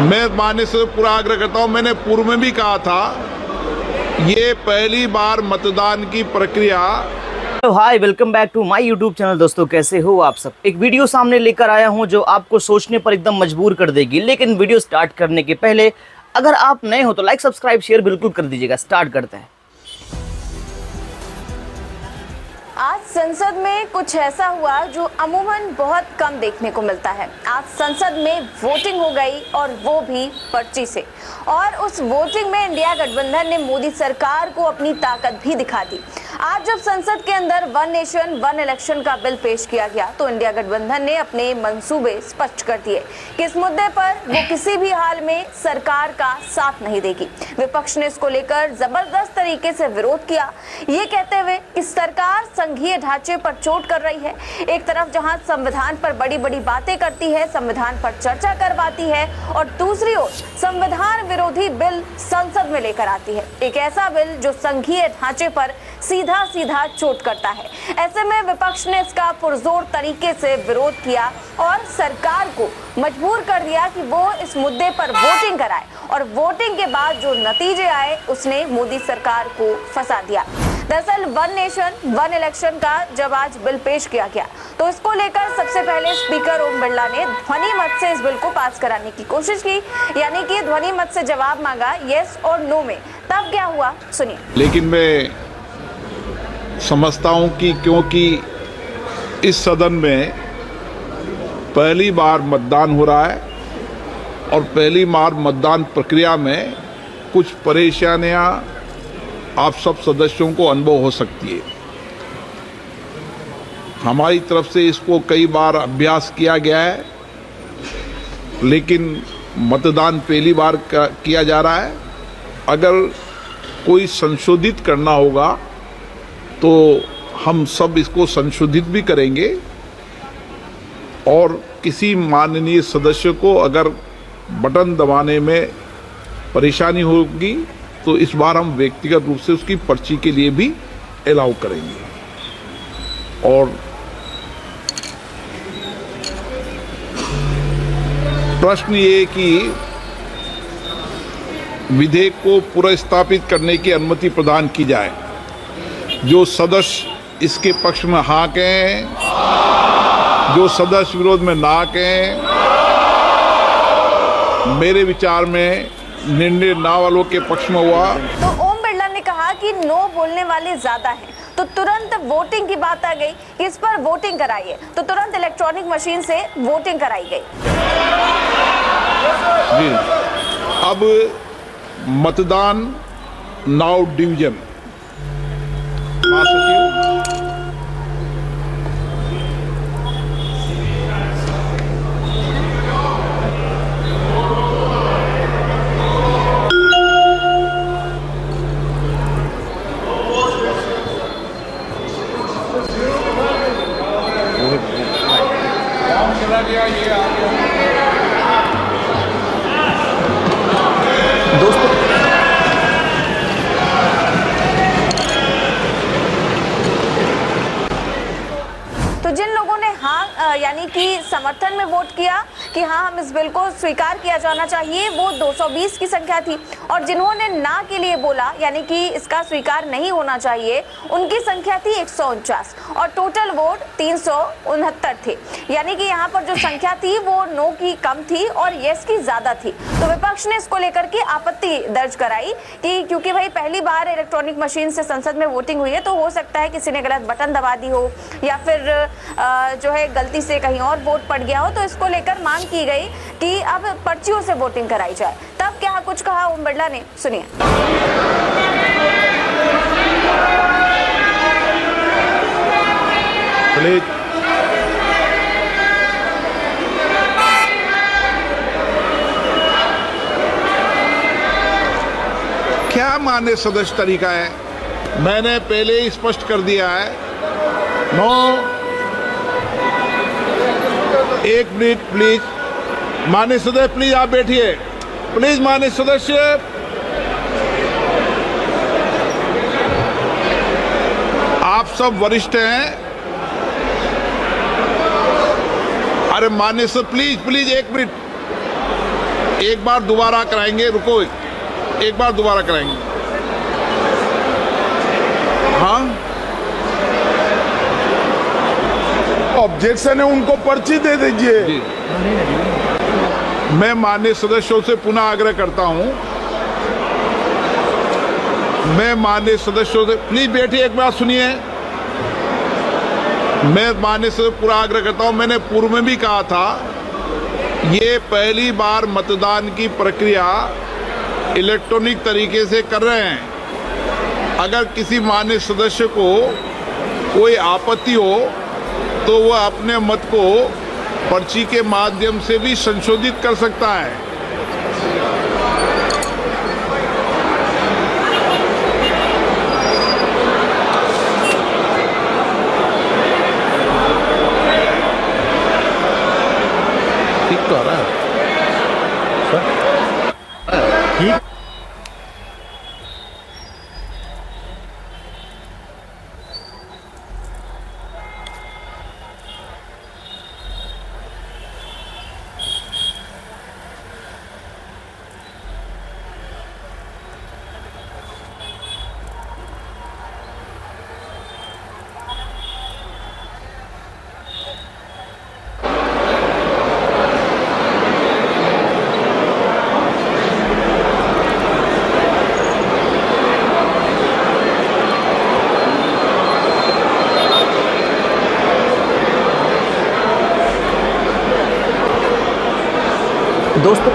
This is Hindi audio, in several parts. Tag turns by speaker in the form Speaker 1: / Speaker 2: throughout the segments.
Speaker 1: मैं माननीय से पूरा आग्रह करता हूं, मैंने पूर्व में भी कहा था, ये पहली बार मतदान की प्रक्रिया।
Speaker 2: Hi, welcome back to my YouTube channel. दोस्तों, कैसे हो आप सब। एक वीडियो सामने लेकर आया हूं जो आपको सोचने पर एकदम मजबूर कर देगी। लेकिन वीडियो स्टार्ट करने के पहले अगर आप नए हो तो लाइक, सब्सक्राइब, शेयर बिल्कुल कर दीजिएगा। स्टार्ट करते हैं।
Speaker 3: आज संसद में कुछ ऐसा हुआ जो अमूमन बहुत कम देखने को मिलता है। आज संसद में वोटिंग हो गई और वो भी पर्ची से। और उस वोटिंग में इंडिया गठबंधन ने मोदी सरकार को अपनी ताकत भी दिखा दी। आज जब संसद के अंदर वन नेशन वन इलेक्शन का बिल पेश किया गया तो इंडिया गठबंधन ने अपने मंसूबे स्पष्ट कर दिए कि इस मुद्दे पर वो किसी भी हाल में सरकार का साथ नहीं देगी। विपक्ष ने इसको लेकर जबरदस्त तरीके से विरोध किया, ये कहते हुए कि सरकार संघीय ढांचे पर चोट कर रही है। एक तरफ जहां संविधान पर बड़ी बड़ी बातें करती है, संविधान पर चर्चा करवाती है, और दूसरी ओर संविधान विरोधी बिल संसद में लेकर आती है। एक ऐसा बिल जो संघीय ढांचे पर सीधा सीधा चोट करता है। ऐसे में विपक्ष ने इसका पुरजोर तरीके से विरोध किया और सरकार को मजबूर कर दिया कि वो इस मुद्दे पर वोटिंग कराए। और वोटिंग के बाद जो नतीजे आए उसने मोदी सरकार को फंसा दिया। दरअसल वन नेशन वन इलेक्शन का जब आज बिल पेश किया गया तो इसको लेकर सबसे पहले स्पीकर ओम बिरला ने ध्वनि मत से इस बिल को पास कराने की कोशिश की, यानी कि ध्वनि मत से जवाब मांगा यस और नो में। तब क्या हुआ सुनिए।
Speaker 1: लेकिन मैं समझता हूं कि क्योंकि इस सदन में पहली बार मतदान हो रहा है और पहली बार मतदान प्रक्रिया में कुछ परेशानियां आप सब सदस्यों को अनुभव हो सकती है। हमारी तरफ से इसको कई बार अभ्यास किया गया है, लेकिन मतदान पहली बार किया जा रहा है। अगर कोई संशोधित करना होगा तो हम सब इसको संशोधित भी करेंगे। और किसी माननीय सदस्य को अगर बटन दबाने में परेशानी होगी तो इस बार हम व्यक्तिगत रूप से उसकी पर्ची के लिए भी अलाउ करेंगे। और प्रश्न ये कि विधेयक को पुनर्स्थापित करने की अनुमति प्रदान की जाए। जो सदस्य इसके पक्ष में हाँ कहें, जो सदस्य विरोध में ना कहें। मेरे विचार में निर्णय ना वालों के पक्ष में हुआ।
Speaker 3: तो ओम बिरला ने कहा कि नो बोलने वाले ज्यादा हैं, तो तुरंत वोटिंग की बात आ गई कि इस पर वोटिंग कराइए, तो तुरंत इलेक्ट्रॉनिक मशीन से वोटिंग कराई गई।
Speaker 1: जी, अब मतदान नाउ डिवीजन
Speaker 3: यानी कि समर्थन में वोट किया कि हाँ हम इस बिल को स्वीकार किया जाना चाहिए, वो 220 की संख्या थी। और जिन्होंने ना के लिए बोला यानी कि इसका स्वीकार नहीं होना चाहिए, उनकी संख्या थी 149 और टोटल वोट 369 थे। यानी कि यहाँ पर जो संख्या थी वो नो की कम थी और यस की ज्यादा थी। तो विपक्ष ने इसको लेकर के आपत्ति दर्ज कराई कि क्योंकि भाई पहली बार इलेक्ट्रॉनिक मशीन से संसद में वोटिंग हुई है तो हो सकता है किसी ने गलत बटन दबा दी हो या फिर जो है गलती से कहीं और वोट पड़ गया हो। तो इसको लेकर मांग की गई कि अब पर्चियों से वोटिंग कराई जाए। तब क्या कुछ कहा ओम बिरला ने, सुनिए।
Speaker 1: क्या मान्य सदस्य तरीका है, मैंने पहले ही स्पष्ट कर दिया है। नो, एक मिनट प्लीज। माननीय सदस्य प्लीज आप बैठिए, प्लीज। माननीय सदस्य, आप सब वरिष्ठ हैं। अरे माननीय सदस्य प्लीज प्लीज एक मिनट। एक बार दोबारा कराएंगे, रुको, एक बार दोबारा कराएंगे। हाँ,
Speaker 4: ऑब्जेक्शन है, उनको पर्ची दे दीजिए।
Speaker 1: जी। मैं माननीय सदस्यों से पुनः आग्रह करता हूं, मैं माननीय सदस्यों से, प्लीज बैठिए, एक बात सुनिए। मैं माननीय सदस्य पूरा आग्रह करता हूं, मैंने पूर्व में भी कहा था, ये पहली बार मतदान की प्रक्रिया इलेक्ट्रॉनिक तरीके से कर रहे हैं। अगर किसी माननीय सदस्य को कोई आपत्ति हो तो वह अपने मत को पर्ची के माध्यम से भी संशोधित कर सकता है। ठीक तो आ रहा है
Speaker 4: ठीक।
Speaker 2: दोस्तों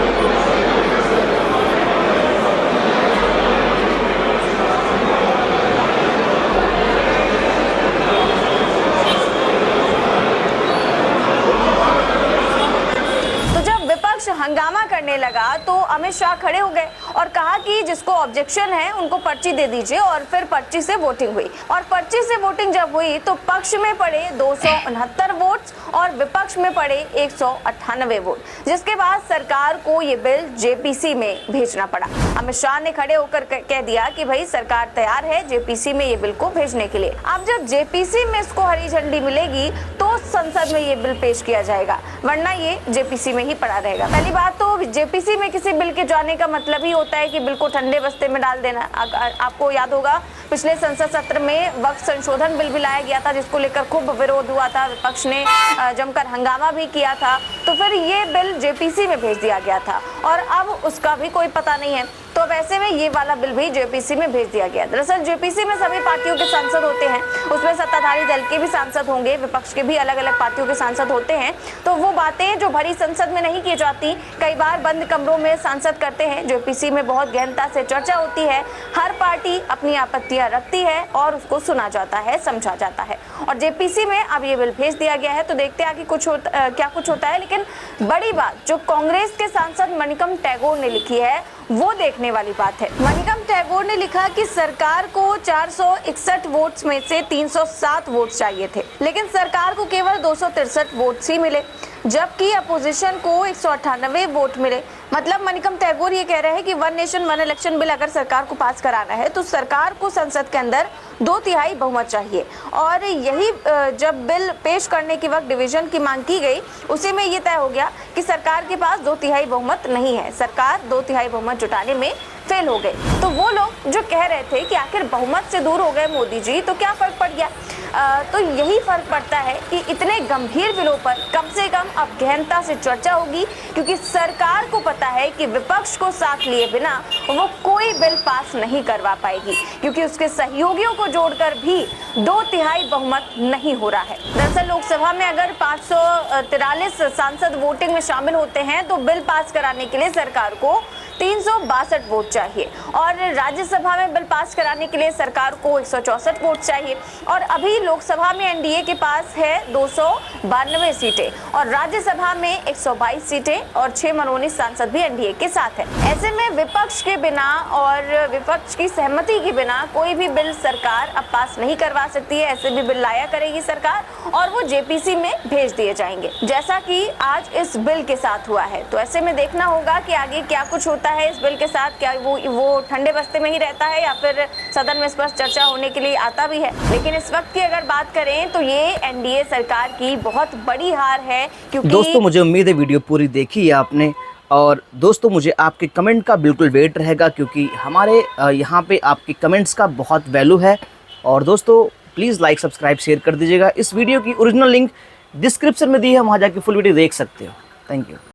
Speaker 3: हंगामा करने लगा तो अमित शाह खड़े हो गए और कहा कि जिसको ऑब्जेक्शन है उनको पर्ची दे दीजिए, और फिर पर्ची से वोटिंग हुई। और पर्ची से वोटिंग जब हुई तो पक्ष में पड़े 269 वोट्स और विपक्ष में पड़े 198 वोट, जिसके बाद सरकार को ये बिल जेपीसी में भेजना पड़ा। अमित शाह ने खड़े होकर कह दिया कि भाई सरकार तैयार है जेपीसी में ये बिल को भेजने के लिए। अब जब जेपीसी में इसको हरी झंडी मिलेगी तो संसद में ये बिल पेश किया जाएगा, वरना ये जेपीसी में ही पड़ा रहेगा। पहली बात तो जेपीसी में किसी बिल के जाने का मतलब ही होता है कि बिल को ठंडे बस्ते में डाल देना। आपको याद होगा पिछले संसद सत्र में वक्फ संशोधन बिल भी लाया गया था, जिसको लेकर खूब विरोध हुआ था, विपक्ष ने जमकर हंगामा भी किया था, तो फिर ये बिल जेपीसी में भेज दिया गया था और अब उसका भी कोई पता नहीं है। तो अब ऐसे में ये वाला बिल भी जेपीसी में भेज दिया गया। दरअसल जेपीसी में सभी पार्टियों के सांसद होते हैं, उसमें सत्ताधारी दल के भी सांसद होंगे, विपक्ष के भी अलग अलग पार्टियों के सांसद होते हैं। तो वो बातें जो भरी संसद में नहीं की जाती, कई बार बंद कमरों में सांसद करते हैं, जेपीसी में बहुत गहनता से चर्चा होती है, हर पार्टी अपनी आपत्तियां रखती है और उसको सुना जाता है, समझा जाता है। और जेपीसी में अब ये बिल भेज दिया गया है, तो देखते हैं आगे क्या कुछ होता है। लेकिन बड़ी बात जो कांग्रेस के सांसद मणिकम टैगोर ने लिखी है वो देखने वाली बात है। मणिकम टैगोर ने लिखा कि सरकार को 461 वोट्स में से 307 वोट चाहिए थे, लेकिन सरकार को केवल 263 वोट्स ही मिले, जबकि अपोजिशन को 198 वोट मिले। मतलब मणिकम टैगोर ये कह रहे हैं कि one nation one election bill अगर सरकार को पास कराना है तो सरकार को संसद के अंदर 2/3 बहुमत चाहिए। और यही जब बिल पेश करने के वक्त डिवीजन की मांग की गई, उसी में ये तय हो गया कि सरकार के पास 2/3 बहुमत नहीं है, सरकार 2/3 बहुमत जुटाने में फेल हो गए। तो वो लोग जो कह रहे थे कि आखिर बहुमत से दूर हो गए मोदी जी, तो क्या फर्क पड़ गया? तो यही फर्क पड़ता है कि इतने गंभीर बिलों पर कम से कम अब गहनता से चर्चा होगी, क्योंकि सरकार को पता है कि विपक्ष को साथ लिए बिना वो कोई बिल पास नहीं करवा पाएगी, क्योंकि उसके सहयोगियों को जोड़कर भी 2/3 बहुमत नहीं हो रहा है। दरअसल लोकसभा में अगर 543 सांसद वोटिंग में शामिल होते हैं तो बिल पास कराने के लिए सरकार को 362 वोट चाहिए, और राज्यसभा में बिल पास कराने के लिए सरकार को 164 वोट चाहिए। और अभी लोकसभा में एनडीए के पास है 292 सीटें और राज्यसभा में 122 सीटें और 6 मनोनीत सांसद भी एनडीए के साथ है। ऐसे में विपक्ष के बिना और विपक्ष की सहमति के बिना कोई भी बिल सरकार अब पास नहीं करवा सकती है। ऐसे भी बिल लाया करेगी सरकार और वो जेपीसी में भेज दिए जाएंगे, जैसा कि आज इस बिल के साथ हुआ है। तो ऐसे में देखना होगा कि आगे क्या कुछ होता है इस बिल के साथ, क्या वो ठंडे बस्ते में ही रहता है या फिर सदन में इस पर चर्चा होने के लिए आता भी है। लेकिन इस वक्त की अगर बात करें तो ये एनडीए सरकार की बहुत बड़ी हार है, क्योंकि
Speaker 2: दोस्तों मुझे उम्मीद है वीडियो पूरी देखी है आपने। और दोस्तों मुझे आपके कमेंट का बिल्कुल वेट रहेगा, क्योंकि हमारे यहाँ पे आपके कमेंट्स का बहुत वैल्यू है। और दोस्तों प्लीज़ लाइक सब्सक्राइब शेयर कर दीजिएगा। इस वीडियो की ओरिजिनल लिंक डिस्क्रिप्शन में दी है, वहाँ जाके फुल वीडियो देख सकते हो। Thank you.